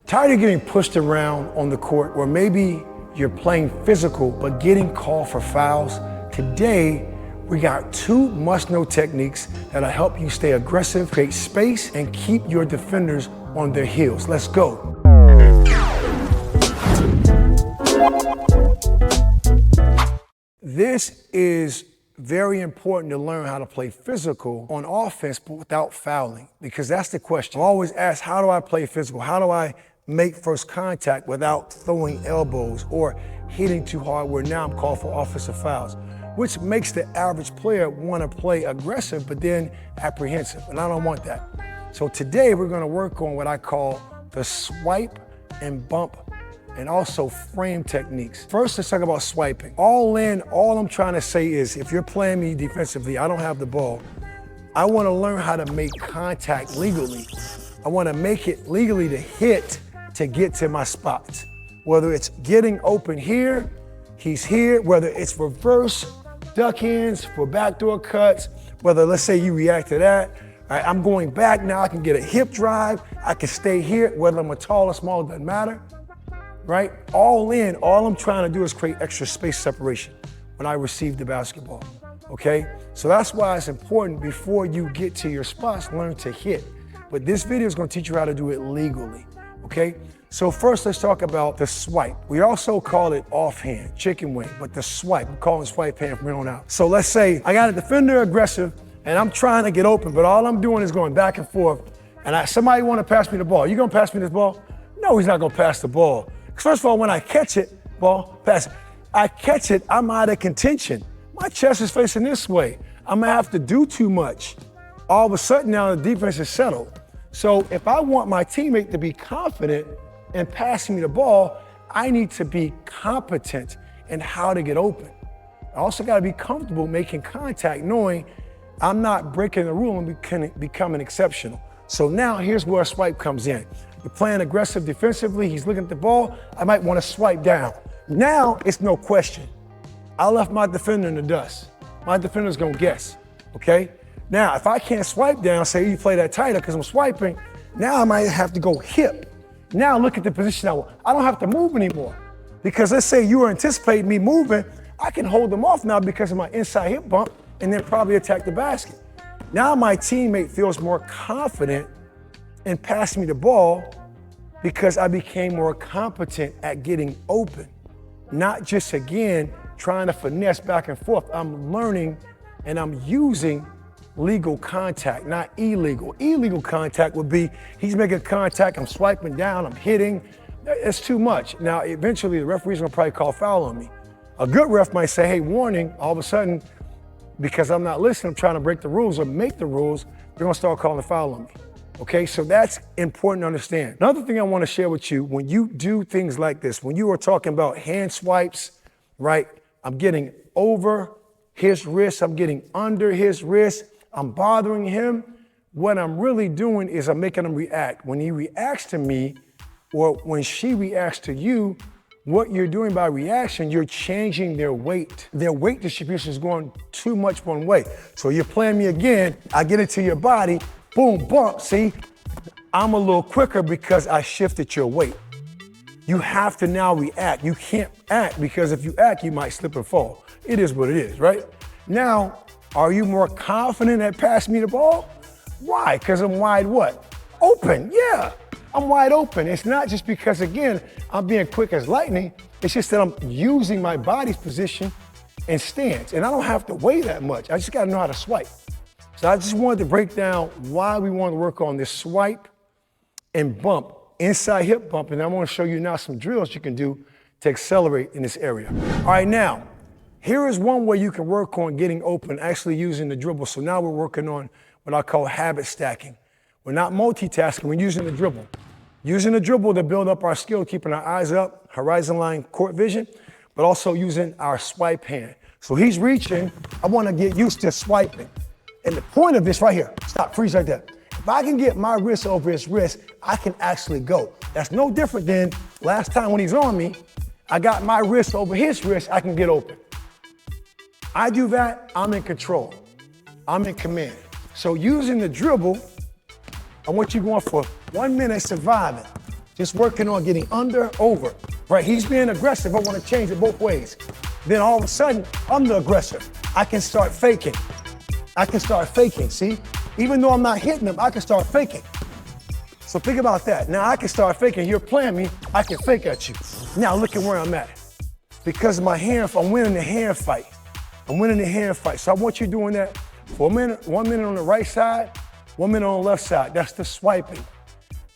Tired of getting pushed around on the court, or maybe you're playing physical but getting called for fouls? Today, we got 2 must-know techniques that'll help you stay aggressive, create space, and keep your defenders on their heels. Let's go. This is very important to learn how to play physical on offense, but without fouling, because that's the question. I always ask, how do I play physical? How do I make first contact without throwing elbows or hitting too hard, where now I'm called for offensive fouls, which makes the average player want to play aggressive, but then apprehensive, and I don't want that. So today we're going to work on what I call the swipe and bump and also frame techniques. First, let's talk about swiping. All I'm trying to say is, if you're playing me defensively, I don't have the ball, I want to learn how to make contact legally. I want to make it legally to hit to get to my spots. Whether it's getting open here, he's here, whether it's reverse duck hands for backdoor cuts, whether let's say you react to that, right, I'm going back now, I can get a hip drive, I can stay here, whether I'm a tall or small, doesn't matter, right? All I'm trying to do is create extra space separation when I receive the basketball, okay? So that's why it's important, before you get to your spots, learn to hit. But this video is gonna teach you how to do it legally, okay? So first, let's talk about the swipe. We also call it offhand, chicken wing, but the swipe, we call it swipe hand from here on out. So let's say I got a defender aggressive and I'm trying to get open, but all I'm doing is going back and forth, and somebody wanna pass me the ball. You gonna pass me this ball? No, he's not gonna pass the ball. First of all, when I catch it, pass it, I catch it, I'm out of contention. My chest is facing this way. I'm gonna have to do too much. All of a sudden now the defense is settled. So if I want my teammate to be confident in passing me the ball, I need to be competent in how to get open. I also gotta be comfortable making contact, knowing I'm not breaking the rule and becoming exceptional. So now here's where a swipe comes in. You're playing aggressive defensively, he's looking at the ball, I might wanna swipe down. Now it's no question. I left my defender in the dust. My defender's gonna guess, okay? Now, if I can't swipe down, say you play that tighter because I'm swiping, now I might have to go hip. Now look at the position I don't have to move anymore. Because let's say you were anticipating me moving, I can hold them off now because of my inside hip bump and then probably attack the basket. Now my teammate feels more confident in passing me the ball because I became more competent at getting open. Not just, again, trying to finesse back and forth. I'm learning and I'm using legal contact, not illegal. Illegal contact would be, he's making contact, I'm swiping down, I'm hitting. It's too much. Now, eventually the referee's gonna probably call foul on me. A good ref might say, hey, warning, all of a sudden, because I'm not listening, I'm trying to break the rules or make the rules, they're gonna start calling foul on me. Okay, so that's important to understand. Another thing I wanna share with you, when you do things like this, when you are talking about hand swipes, right? I'm getting over his wrist, I'm getting under his wrist, I'm bothering him. What I'm really doing is I'm making him react. When he reacts to me, or when she reacts to you, what you're doing by reaction, you're changing their weight. Their weight distribution is going too much one way. So you're playing me again, I get into your body, boom, bump, see? I'm a little quicker because I shifted your weight. You have to now react. You can't act, because if you act, you might slip and fall. It is what it is, right? Now, are you more confident at passing me the ball? Why? Because I'm wide what? Open, yeah. I'm wide open. It's not just because, again, I'm being quick as lightning. It's just that I'm using my body's position and stance. And I don't have to weigh that much. I just gotta know how to swipe. So I just wanted to break down why we want to work on this swipe and bump, inside hip bump. And I want to show you now some drills you can do to accelerate in this area. All right, now, here is one way you can work on getting open, actually using the dribble. So now we're working on what I call habit stacking. We're not multitasking, we're using the dribble. Using the dribble to build up our skill, keeping our eyes up, horizon line court vision, but also using our swipe hand. So he's reaching, I want to get used to swiping. And the point of this right here, stop, freeze right there. If I can get my wrist over his wrist, I can actually go. That's no different than last time when he's on me, I got my wrist over his wrist, I can get open. I do that, I'm in control. I'm in command. So using the dribble, I want you going for 1 minute surviving. Just working on getting under, over, right? He's being aggressive. I want to change it both ways. Then all of a sudden, I'm the aggressor. I can start faking. See? Even though I'm not hitting him, I can start faking. So think about that. Now I can start faking. You're playing me, I can fake at you. Now look at where I'm at. Because of my hand, I'm winning the hand fight. So I want you doing that for a minute, 1 minute on the right side, 1 minute on the left side. That's the swiping.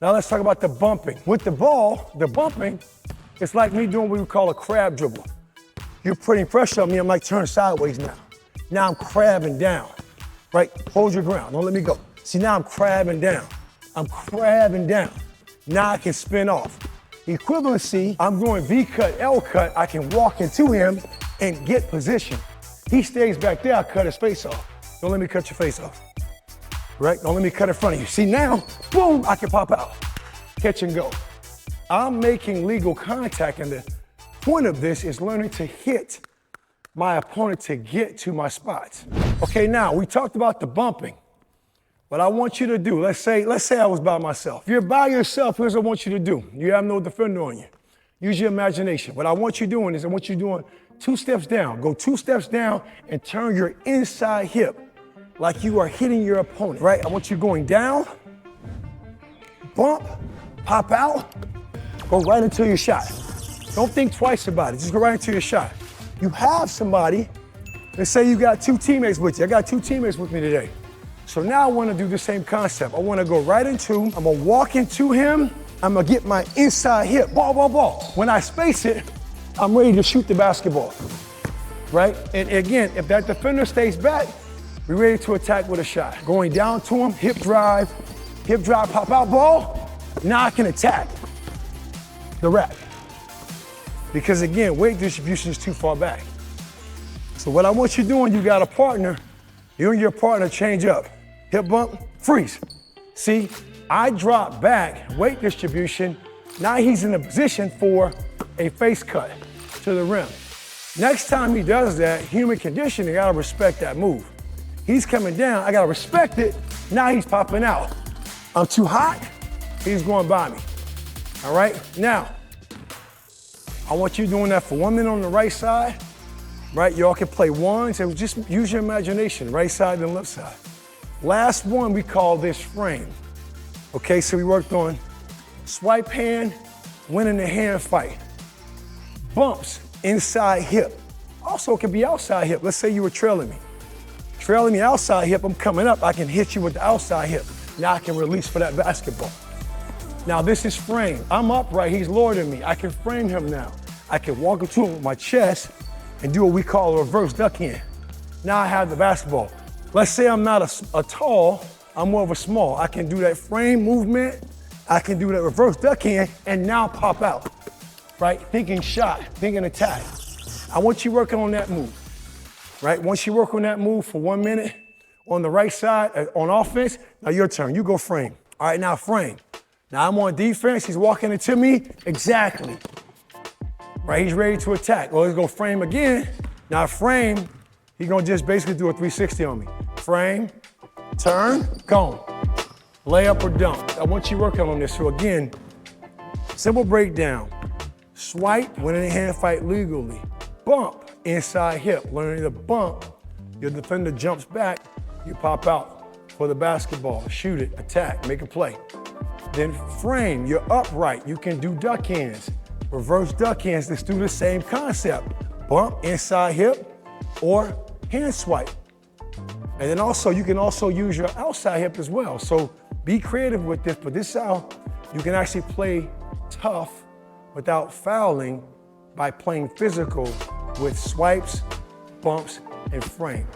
Now let's talk about the bumping. With the ball, the bumping, it's like me doing what we call a crab dribble. You're putting pressure on me, I'm like turning sideways now. Now I'm crabbing down, right? Hold your ground, don't let me go. See, now I'm crabbing down. Now I can spin off. Equivalency, I'm going V cut, L cut, I can walk into him and get position. He stays back there, I cut his face off. Don't let me cut your face off. Right? Don't let me cut in front of you. See now, boom, I can pop out. Catch and go. I'm making legal contact, and the point of this is learning to hit my opponent to get to my spots. Okay, now we talked about the bumping. What I want you to do, let's say I was by myself. If you're by yourself, here's what I want you to do. You have no defender on you. Use your imagination. What I want you doing is I want you doing 2 steps down. Go 2 steps down and turn your inside hip like you are hitting your opponent, right? I want you going down, bump, pop out, go right into your shot. Don't think twice about it, just go right into your shot. You have somebody, let's say you got 2 teammates with you. I got 2 teammates with me today. So now I want to do the same concept. I want to go right into, I'm going to walk into him, I'm going to get my inside hip, ball. When I space it, I'm ready to shoot the basketball, right? And again, if that defender stays back, we're ready to attack with a shot. Going down to him, hip drive, pop out ball. Now I can attack the rack. Because again, weight distribution is too far back. So what I want you doing, you got a partner, you and your partner change up. Hip bump, freeze. See, I drop back, weight distribution. Now he's in a position for a face cut to the rim. Next time he does that, human conditioning, I gotta respect that move. He's coming down, I gotta respect it. Now he's popping out. I'm too hot, he's going by me. All right, now, I want you doing that for 1 minute on the right side, right? Y'all can play one, so just use your imagination, right side and left side. Last one, we call this frame. Okay, so we worked on swipe hand, winning the hand fight. Bumps, inside hip. Also, it can be outside hip. Let's say you were trailing me. Trailing me outside hip, I'm coming up, I can hit you with the outside hip. Now I can release for that basketball. Now this is frame. I'm upright, he's lower than me. I can frame him now. I can walk into him with my chest and do what we call a reverse duck in. Now I have the basketball. Let's say I'm not a tall, I'm more of a small. I can do that frame movement, I can do that reverse duck in, and now pop out, right? Thinking shot, thinking attack. I want you working on that move, right? Once you work on that move for 1 minute on the right side, on offense, now your turn, you go frame. All right, now frame. Now I'm on defense, he's walking into me, exactly. Right, he's ready to attack. Well, he's gonna frame again. Now frame, he's gonna just basically do a 360 on me. Frame, turn, gone. Layup or dunk. I want you working on this. So again, simple breakdown. Swipe, winning a hand fight legally. Bump, inside hip. Learning to bump, your defender jumps back, you pop out for the basketball. Shoot it, attack, make a play. Then frame, you're upright. You can do duck hands, reverse duck hands. Let's do the same concept. Bump, inside hip, or hand swipe. And then also, you can also use your outside hip as well. So be creative with this, but this is how you can actually play tough without fouling by playing physical with swipes, bumps, and frame.